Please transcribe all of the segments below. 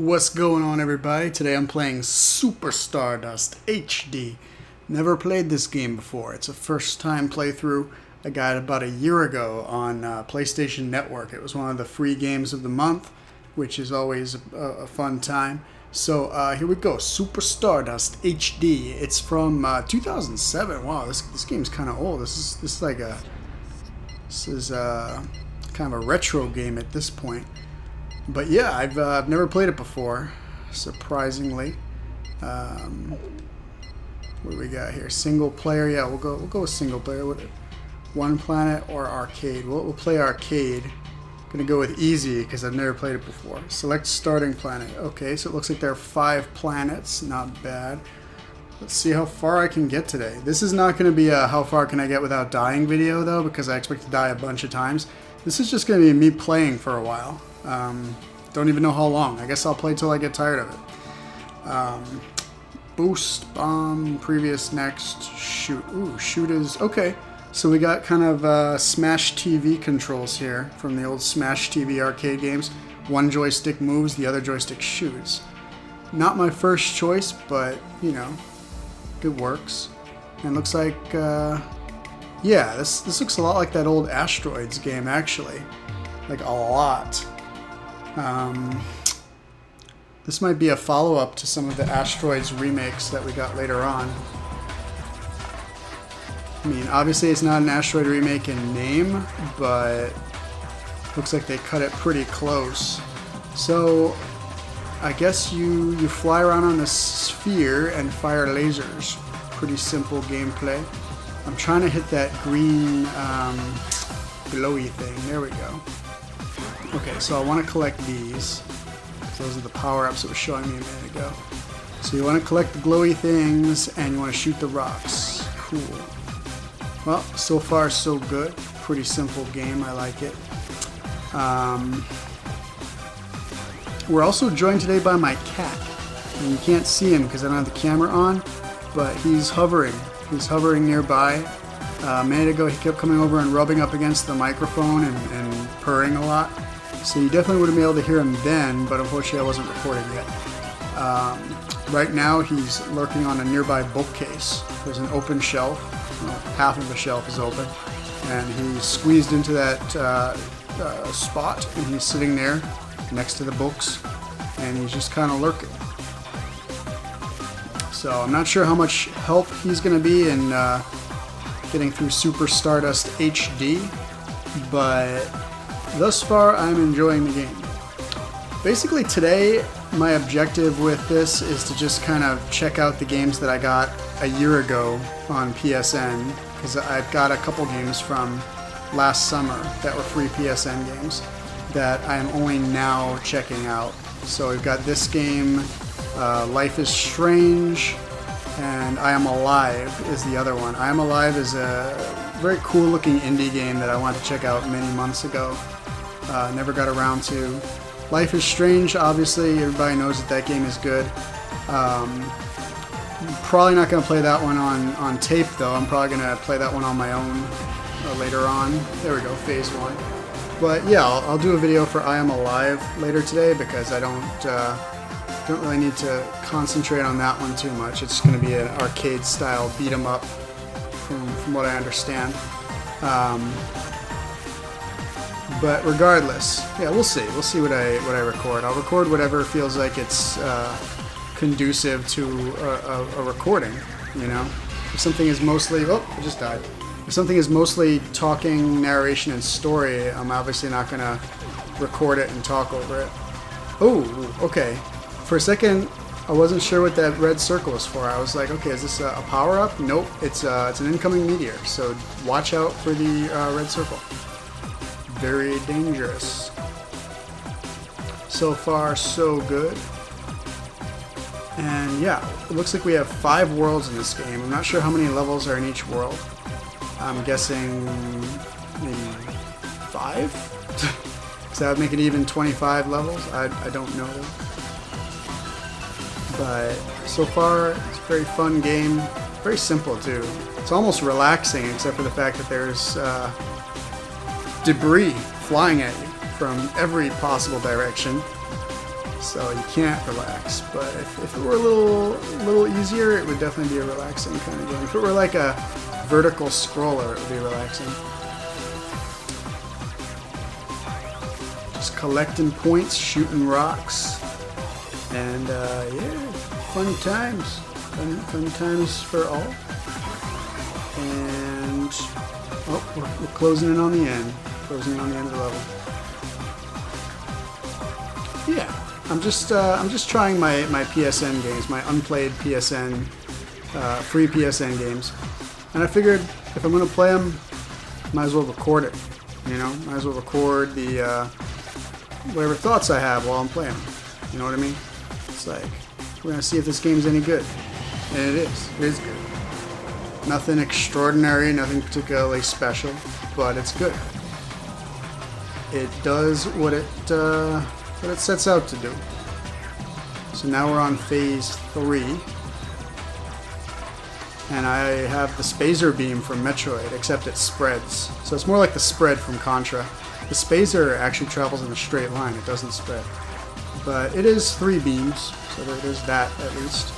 What's going on, everybody? Today I'm playing Super Stardust HD. Never played this game before. It's a first time playthrough. I got it about a year ago on PlayStation Network. It was one of the free games of the month, which is always a fun time. So here we go, Super Stardust HD. It's from 2007. Wow, this game's kind of old. This is kind of a retro game at this point. But yeah, I've never played it before, surprisingly. What do we got here? Single player. Yeah, we'll go with single player. One planet or arcade. We'll play arcade. Gonna go with easy because I've never played it before. Select starting planet. Okay, so it looks like there are 5 planets. Not bad. Let's see how far I can get today. This is not going to be a how far can I get without dying video though, because I expect to die a bunch of times. This is just going to be me playing for a while. Don't even know how long. I guess I'll play till I get tired of it. Boost, bomb, previous, next, shoot. Ooh, shoot is... Okay, so we got kind of Smash TV controls here from the old Smash TV arcade games. One joystick moves, the other joystick shoots. Not my first choice, but, you know, it works. And looks like... yeah, this looks a lot like that old Asteroids game, actually. Like, a lot. This might be a follow-up to some of the Asteroids remakes that we got later on. I mean, obviously it's not an Asteroid remake in name, but looks like they cut it pretty close. So, I guess you fly around on this sphere and fire lasers. Pretty simple gameplay. I'm trying to hit that green glowy thing. There we go. Okay, so I want to collect these. Those are the power-ups it was showing me a minute ago. So you want to collect the glowy things, and you want to shoot the rocks. Cool. Well, so far so good. Pretty simple game. I like it. We're also joined today by my cat. And you can't see him because I don't have the camera on, but he's hovering. He's hovering nearby. A minute ago he kept coming over and rubbing up against the microphone and purring a lot. So you definitely would have been able to hear him then, but unfortunately I wasn't recording yet. Right now he's lurking on a nearby bookcase. There's an open shelf. Well, half of the shelf is open. And he's squeezed into that spot, and he's sitting there next to the books, and he's just kind of lurking. So I'm not sure how much help he's going to be in getting through Super Stardust HD, but thus far I'm enjoying the game. Basically today my objective with this is to just kind of check out the games that I got a year ago on PSN, because I've got a couple games from last summer that were free PSN games that I am only now checking out. So we've got this game, Life is Strange, and I Am Alive is the other one. I Am Alive is a very cool looking indie game that I wanted to check out many months ago. Never got around to. Life is Strange, obviously everybody knows that game is good. Probably not going to play that one on tape though. I'm probably going to play that one on my own later on. There we go, phase 1. But yeah, I'll do a video for I Am Alive later today because I don't really need to concentrate on that one too much. It's going to be an arcade style beat 'em up from what I understand. But regardless, yeah, we'll see. We'll see what I record. I'll record whatever feels like it's conducive to a recording, you know? If something is mostly... Oh, I just died. If something is mostly talking, narration, and story, I'm obviously not going to record it and talk over it. Oh, okay. For a second, I wasn't sure what that red circle was for. I was like, okay, is this a power-up? Nope, it's an incoming meteor, so watch out for the red circle. Very dangerous. So far, so good. And yeah, it looks like we have 5 worlds in this game. I'm not sure how many levels are in each world. I'm guessing maybe 5? So that would make it even 25 levels? I don't know though. But so far, it's a very fun game. Very simple too. It's almost relaxing except for the fact that there's debris flying at you from every possible direction. So you can't relax. But if it were a little easier, it would definitely be a relaxing kind of game. If it were like a vertical scroller, it would be relaxing. Just collecting points, shooting rocks, and yeah, fun times. Fun times for all. And oh, we're closing in on the end. Closing in on the end of the level. Yeah, I'm just trying my PSN games, my unplayed PSN, free PSN games, and I figured if I'm gonna play them, might as well record it. You know, might as well record the whatever thoughts I have while I'm playing them. You know what I mean? It's like we're gonna see if this game's any good, and it is. It is good. Nothing extraordinary, nothing particularly special, but it's good. It does what it sets out to do. So now we're on phase 3, and I have the Spazer beam from Metroid, except it spreads. So it's more like the spread from Contra. The Spazer actually travels in a straight line; it doesn't spread. But it is 3 beams, so there's that at least.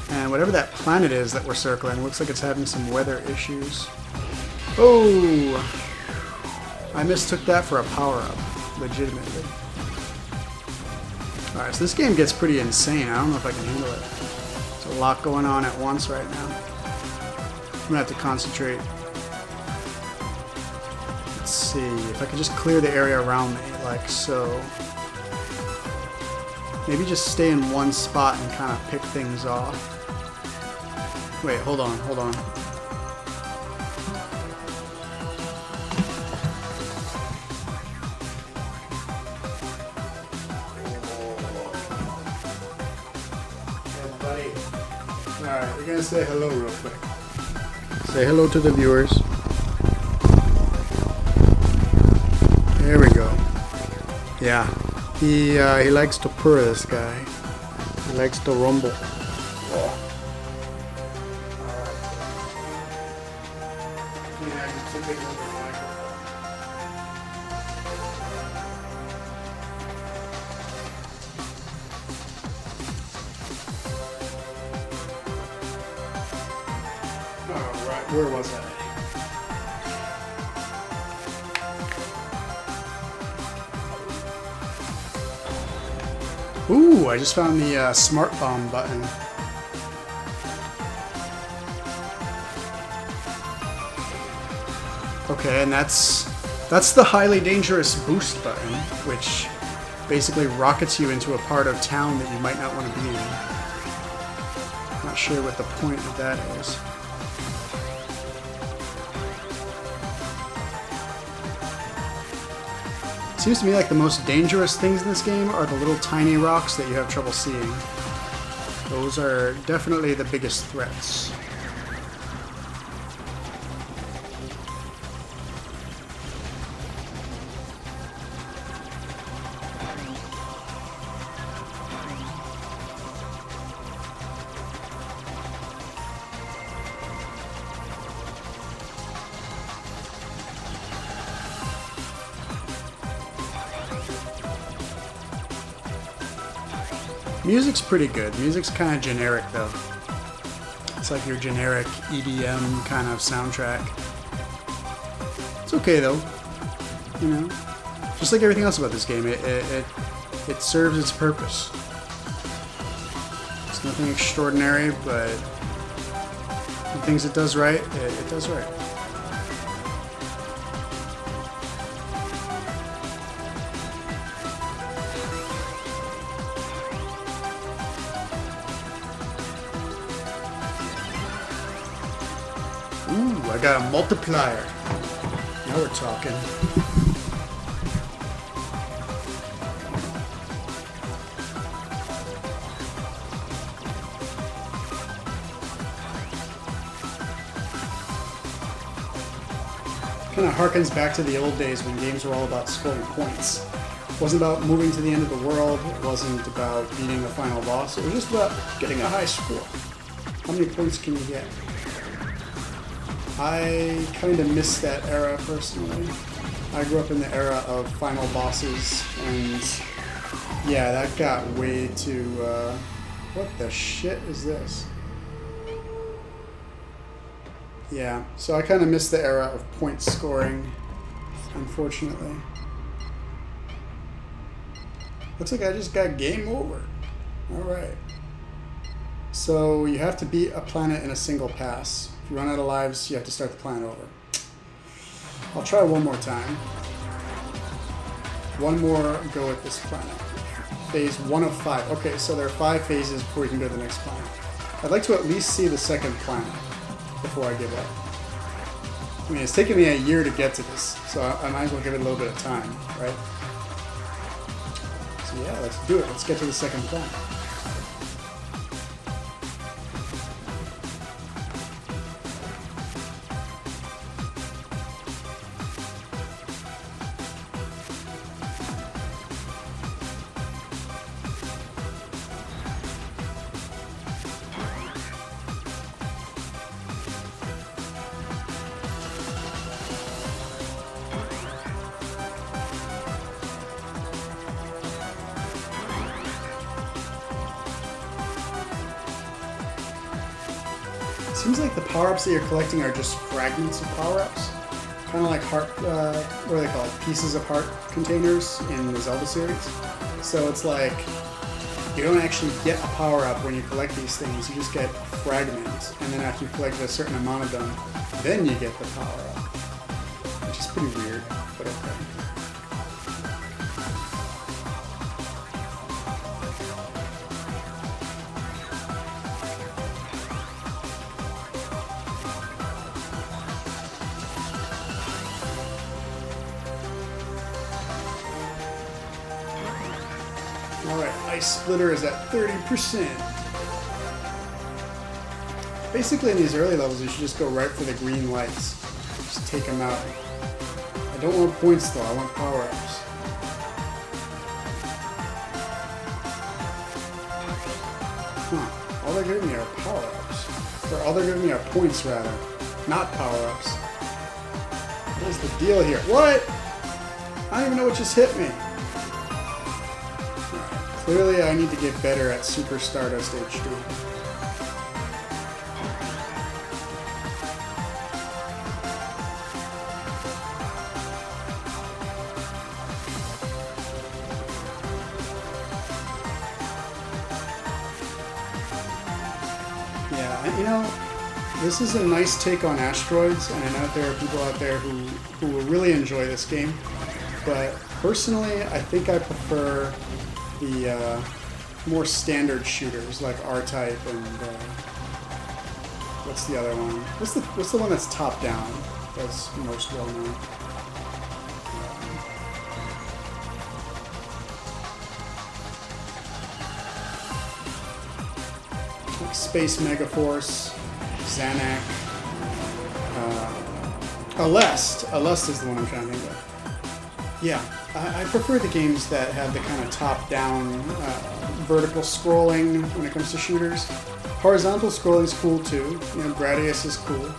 And whatever that planet is that we're circling, looks like it's having some weather issues. Oh! I mistook that for a power-up, legitimately. Alright, so this game gets pretty insane. I don't know if I can handle it. There's a lot going on at once right now. I'm gonna have to concentrate. Let's see, if I could just clear the area around me, like so. Maybe just stay in one spot and kind of pick things off. Wait, hold on. Hey, buddy. Alright, we're gonna say hello real quick. Say hello to the viewers. There we go. Yeah. He likes to purr, this guy. He likes to rumble. Alright, where was I? Ooh, I just found the smart bomb button. Okay, and that's the highly dangerous boost button, which basically rockets you into a part of town that you might not want to be in. Not sure what the point of that is. Seems to me like the most dangerous things in this game are the little tiny rocks that you have trouble seeing. Those are definitely the biggest threats. Music's pretty good. Music's kind of generic, though. It's like your generic EDM kind of soundtrack. It's okay, though. You know, just like everything else about this game, it serves its purpose. It's nothing extraordinary, but the things it does right, it does right. Ooh, I got a multiplier. Now we're talking. Kind of harkens back to the old days when games were all about scoring points. It wasn't about moving to the end of the world. It wasn't about beating the final boss. It was just about getting a high score. How many points can you get? I kind of miss that era personally. I grew up in the era of final bosses, and yeah, that got way too... what the shit is this? Yeah, so I kind of miss the era of point scoring, unfortunately. Looks like I just got game over. Alright. So you have to beat a planet in a single pass. If you run out of lives, you have to start the planet over. I'll try one more time. One more go at this planet. Phase 1 of 5. Okay, so there are 5 phases before you can go to the next planet. I'd like to at least see the second planet before I give up. I mean, it's taken me a year to get to this, so I might as well give it a little bit of time, right? So yeah, let's do it. Let's get to the second planet. Seems like the power-ups that you're collecting are just fragments of power-ups. Kind of like heart, what do they call it? Pieces of heart containers in the Zelda series. So it's like, you don't actually get a power-up when you collect these things, you just get a fragment. And then after you collect a certain amount of them, then you get the power-up. Which is pretty weird, but okay. Alright, Ice Splitter is at 30%. Basically in these early levels you should just go right for the green lights. Just take them out. I don't want points though, I want power-ups. Huh. All they're giving me are power-ups. Or all they're giving me are points rather. Not power-ups. What is the deal here? What? I don't even know what just hit me. Clearly, I need to get better at Super Stardust HD. Yeah, you know, this is a nice take on asteroids, and I know there are people out there who will really enjoy this game. But personally, I think I prefer the more standard shooters like R-Type and what's the other one? What's the one that's top down? That's most well known. Space Megaforce, Xanac, Aleste. Aleste is the one I'm trying to think of. Yeah, I prefer the games that have the kind of top-down vertical scrolling when it comes to shooters. Horizontal scrolling is cool too. You know, Gradius is cool.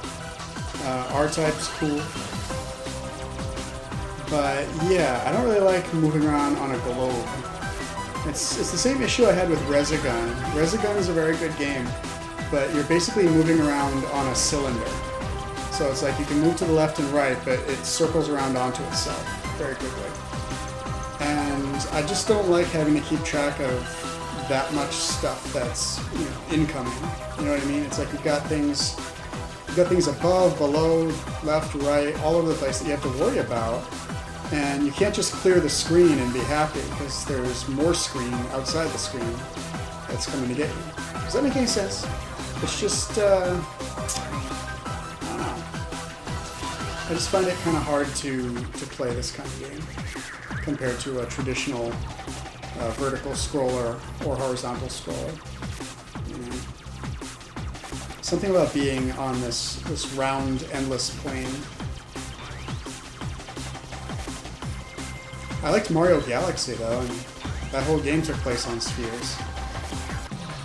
R-Type's cool. But yeah, I don't really like moving around on a globe. It's the same issue I had with Resogun. Resogun is a very good game, but you're basically moving around on a cylinder. So it's like you can move to the left and right, but it circles around onto itself very quickly. And I just don't like having to keep track of that much stuff that's, you know, incoming. You know what I mean? It's like you've got things above, below, left, right, all over the place that you have to worry about. And you can't just clear the screen and be happy because there's more screen outside the screen that's coming to get you. Does that make any sense? It's just, I don't know. I just find it kind of hard to play this kind of game compared to a traditional vertical scroller or horizontal scroller. You know? Something about being on this round, endless plane. I liked Mario Galaxy though, and that whole game took place on spheres.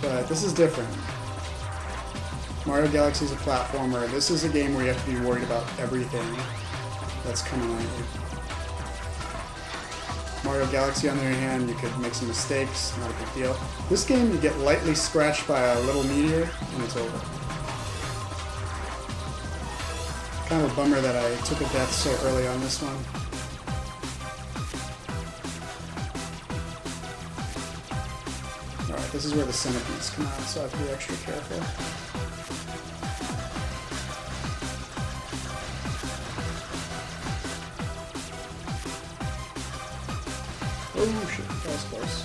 But this is different. Mario Galaxy is a platformer. This is a game where you have to be worried about everything that's coming at you. Mario Galaxy, on the other hand, you could make some mistakes, not a big deal. This game, you get lightly scratched by a little meteor, and it's over. Kind of a bummer that I took a death so early on this one. Alright, this is where the centipedes come out, so I have to be extra careful. Oh shit, that was close.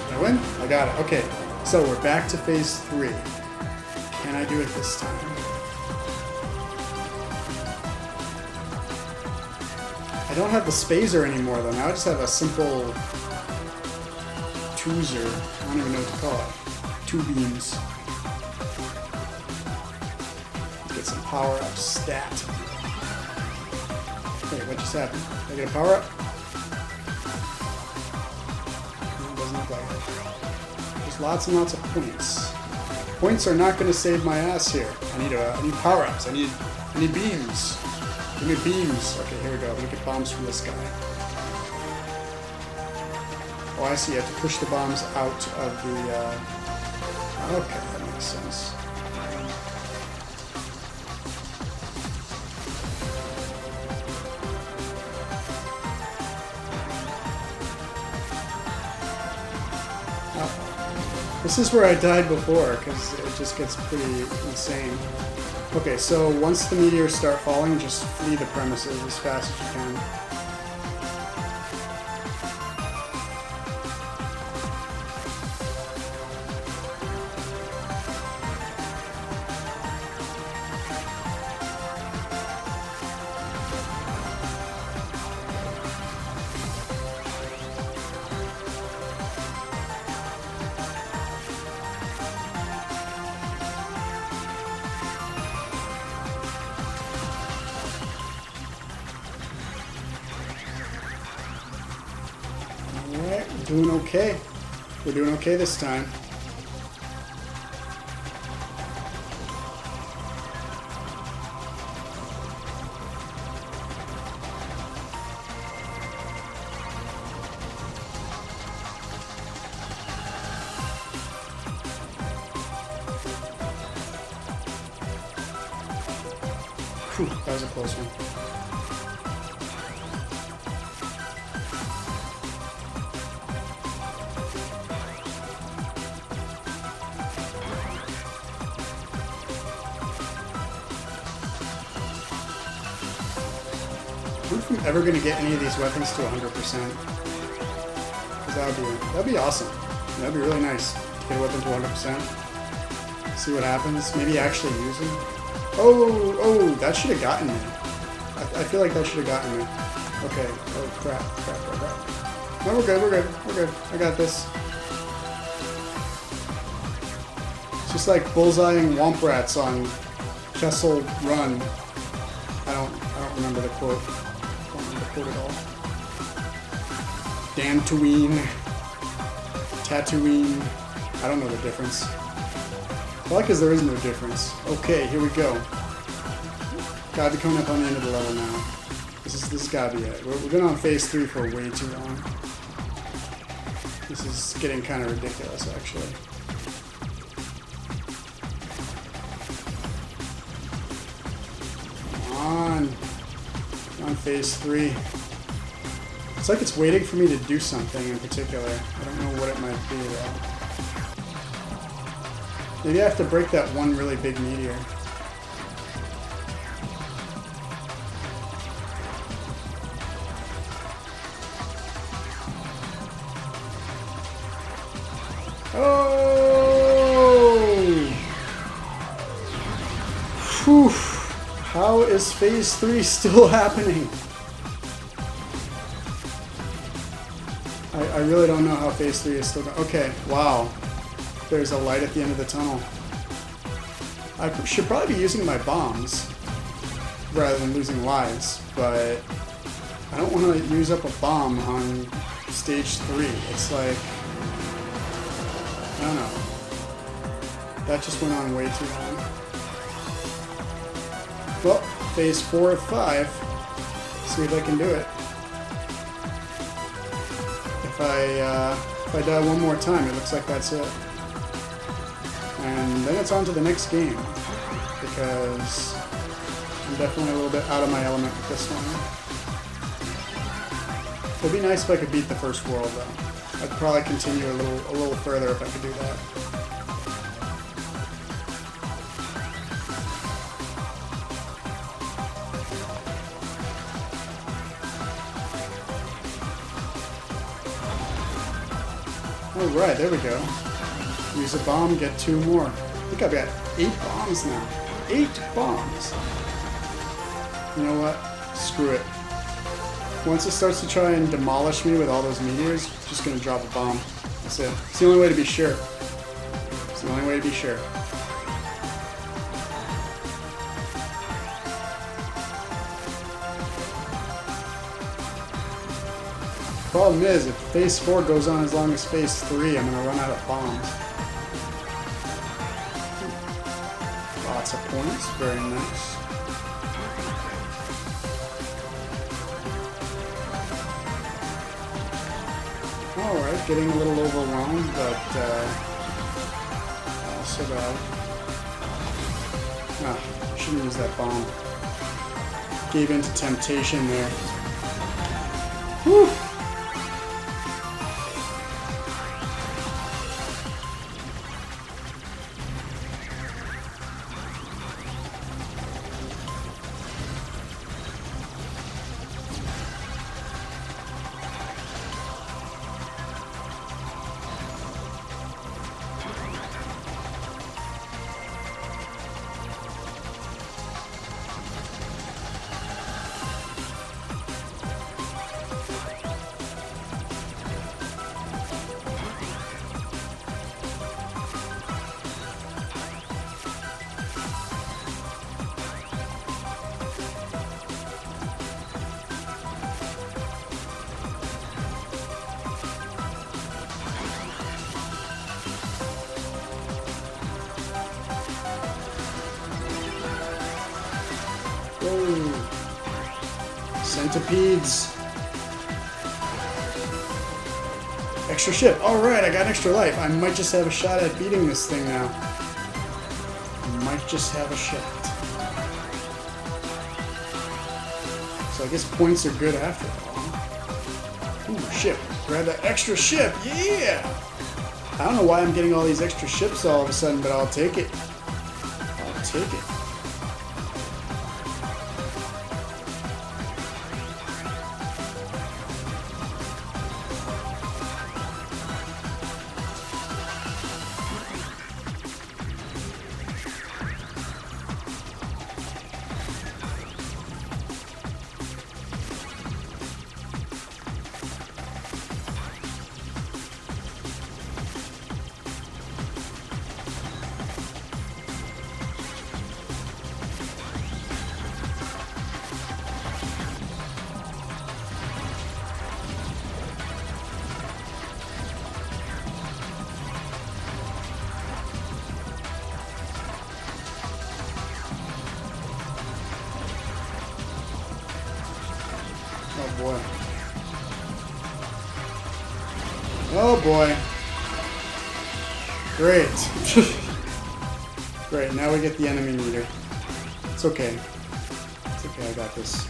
Did I win? I got it. Okay, so we're back to phase 3. Can I do it this time? I don't have the spazer anymore though. Now I just have a simple twoozer. I don't even know what to call it. 2 beams. Get some power up stat. Wait, what just happened? Did I get a power up? No, it doesn't look like it. There's lots and lots of points. Points are not going to save my ass here. I need power ups. I need beams. Give me beams. Okay, here we go. I'm gonna get bombs from this guy. Oh, I see. You have to push the bombs out of the. Okay, that makes sense. This is where I died before, because it just gets pretty insane. Okay, so once the meteors start falling, just flee the premises as fast as you can. Alright, we're doing okay. We're doing okay this time. Whew, that was a close one. I wonder if I'm ever going to get any of these weapons to 100%. Because that'd be awesome. That'd be really nice to get a weapon to 100%. See what happens. Maybe actually use them. Oh, that should have gotten me. I feel like that should have gotten me. Okay. Oh, crap. No, we're good. I got this. It's just like bullseyeing womp rats on Kessel Run. I don't remember the quote. I don't remember the quote at all. Dantooine. Tatooine. I don't know the difference. Well, because there is no difference. Okay, here we go. Gotta be coming up on the end of the level now. This has gotta be it. We've been on phase 3 for way too long. This is getting kind of ridiculous, actually. Come on phase 3. It's like it's waiting for me to do something in particular. I don't know what it might be though. Maybe I have to break that one really big meteor. Oh! Whew! How is phase 3 still happening? I really don't know how phase 3 is still going. Okay, wow. There's a light at the end of the tunnel. I should probably be using my bombs rather than losing lives, but I don't want to use up a bomb on stage 3. It's like, I don't know. That just went on way too long. Well, phase 4 of 5. See if I can do it. If I die one more time, it looks like that's it. And then it's on to the next game, because I'm definitely a little bit out of my element with this one. It'd be nice if I could beat the first world, though. I'd probably continue a little further if I could do that. Alright, there we go. Use a bomb, get 2 more. I think I've got 8 bombs now. 8 bombs! You know what? Screw it. Once it starts to try and demolish me with all those meteors, it's just gonna drop a bomb. That's it. It's the only way to be sure. It's the only way to be sure. Problem is, if phase 4 goes on as long as phase 3, I'm gonna run out of bombs. Lots of points, very nice. Alright, getting a little overwhelmed, but not so bad. Ah, shouldn't use that bomb. Gave in to temptation there. Whew! Centipedes. Extra ship. Alright, I got an extra life. I might just have a shot at beating this thing now. I might just have a shot. So I guess points are good after all. Ooh, ship. Grab that extra ship. Yeah! I don't know why I'm getting all these extra ships all of a sudden, but I'll take it. I'll take it. Oh boy. Oh boy. Great. Great, now we get the enemy meter. It's okay. It's okay, I got this.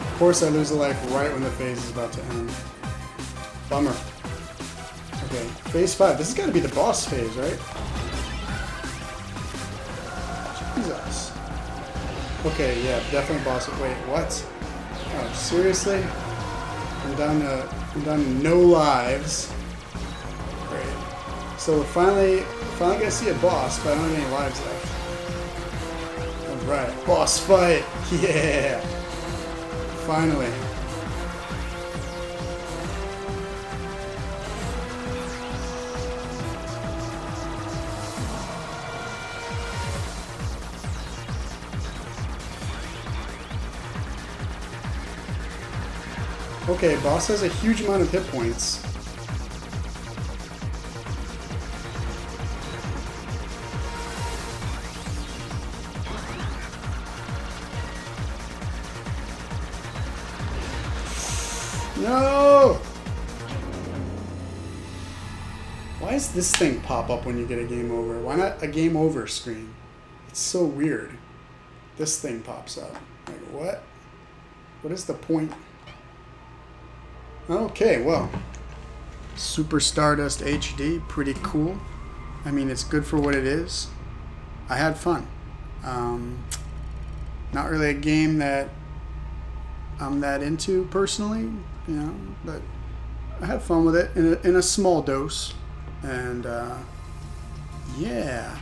Of course I lose a life right when the phase is about to end. Bummer. Okay, phase 5. This has got to be the boss phase, right? Jesus. Okay, yeah, definitely boss. Wait, what? Oh, seriously? I'm down to no lives. Great. So we're finally gonna see a boss, but I don't have any lives left. Alright, boss fight! Yeah! Finally. Okay, boss has a huge amount of hit points. No! Why does this thing pop up when you get a game over? Why not a game over screen? It's so weird. This thing pops up. Like, what? What is the point? Okay, well. Super Stardust HD, pretty cool. I mean, it's good for what it is. I had fun. Not really a game that I'm that into personally, you know, but I had fun with it in a small dose. And yeah,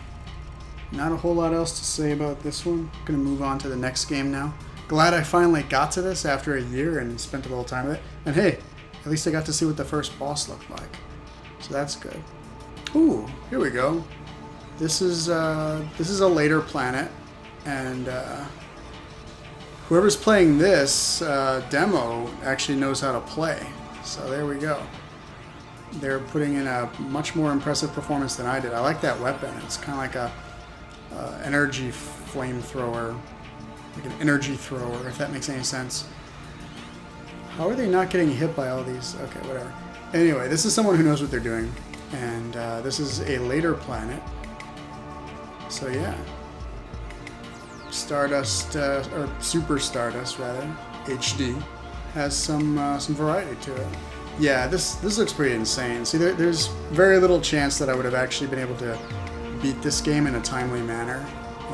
not a whole lot else to say about this one. Gonna move on to the next game now. Glad I finally got to this after a year and spent a little time with it. And hey, at least I got to see what the first boss looked like, so that's good. Ooh, here we go. This is a later planet, and whoever's playing this demo actually knows how to play. So there we go. They're putting in a much more impressive performance than I did. I like that weapon. It's kind of like a energy flamethrower, like an energy thrower, if that makes any sense. How are they not getting hit by all these? Okay, whatever. Anyway, this is someone who knows what they're doing, and this is a later planet. So yeah, Stardust or Super Stardust rather, HD, has some variety to it. Yeah, this looks pretty insane. See, there's very little chance that I would have actually been able to beat this game in a timely manner,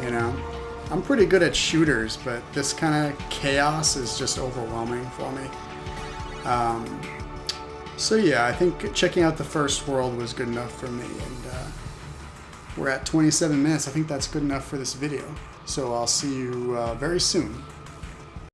you know? I'm pretty good at shooters, but this kind of chaos is just overwhelming for me. So yeah, I think checking out the first world was good enough for me, and we're at 27 minutes. I think that's good enough for this video. So I'll see you very soon.